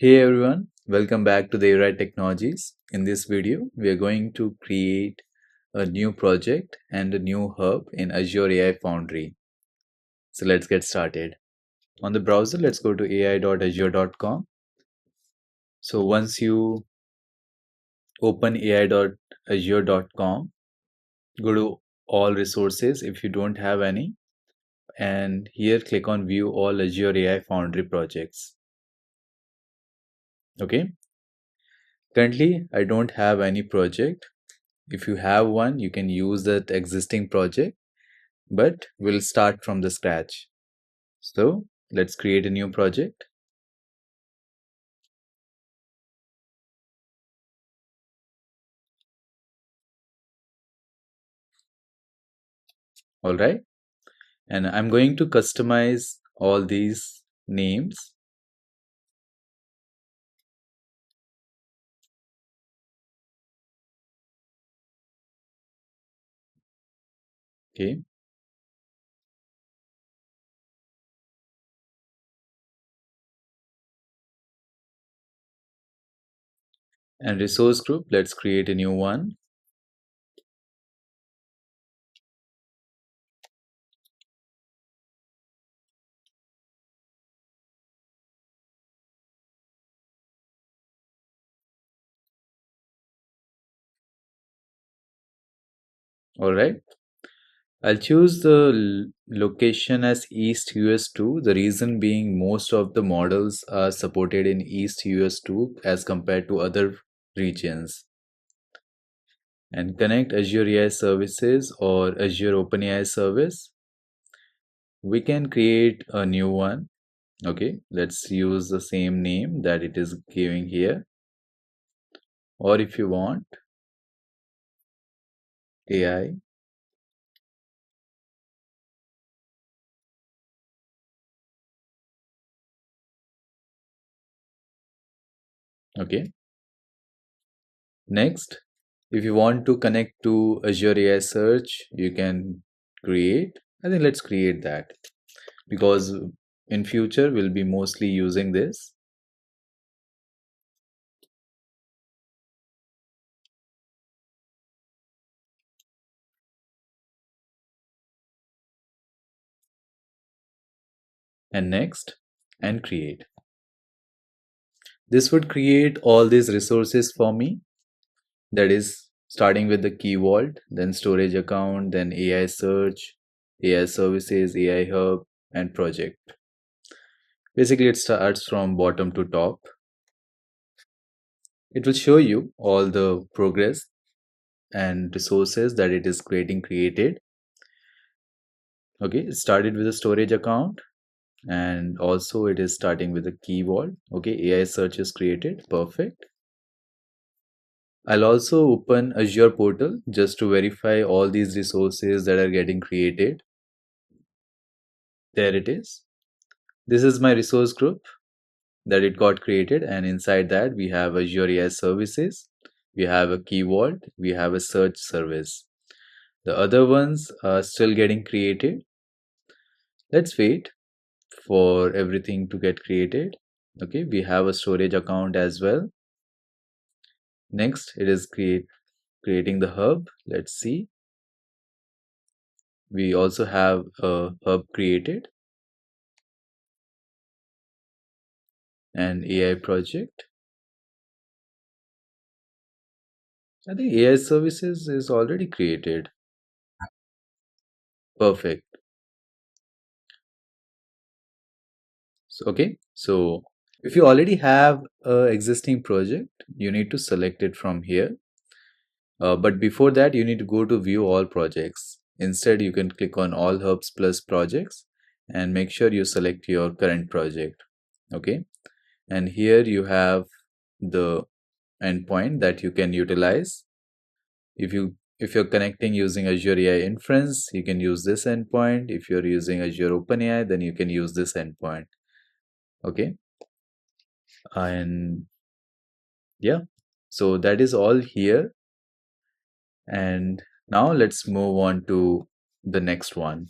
Hey everyone, welcome back to the AI Technologies. In this video, we are going to create a new project and a new hub in Azure AI Foundry. So let's get started. On the browser, let's go to ai.azure.com. So once you open ai.azure.com, go to all resources if you don't have any, and here click on view all Azure AI Foundry projects. Okay, currently I don't have any project. If you have one, you can use that existing project, but we'll start from the scratch. So let's create a new project. All right. And I'm going to customize all these names. Okay. And resource group, let's create a new one. All right. I'll choose the location as East US2. The reason being most of the models are supported in East US2 as compared to other regions. And connect Azure AI services or Azure OpenAI service. We can create a new one. Okay, let's use the same name that it is giving here. Or if you want, AI. Okay. Next, if you want to connect to Azure AI Search, you can create. I think let's create that because in future we'll be mostly using this. And next, and create. This would create all these resources for me. That is starting with the key vault, then storage account, then AI search, AI services, AI hub, and project. Basically, it starts from bottom to top. It will show you all the progress and resources that it is created. Okay, it started with a storage account, and also it is starting with a key vault. Okay, AI search is created. Perfect. I'll also open Azure portal just to verify all these resources that are getting created. There it is. This is my resource group that it got created, and inside that we have Azure AI services, we have a key vault, we have a search service. The other ones are still getting created. Let's wait for everything to get created. Okay, we have a storage account as well. Next, it is creating the hub. Let's see. We also have a hub created and AI project. I think AI services is already created. Perfect. So, okay, so if you already have a existing project, you need to select it from here. But before that, you need to go to view all projects. Instead, you can click on all hubs plus projects and make sure you select your current project. Okay, and here you have the endpoint that you can utilize. If you're connecting using Azure AI Inference, you can use this endpoint. If you're using Azure OpenAI, then you can use this endpoint. Okay, and yeah, so that is all here. And now let's move on to the next one.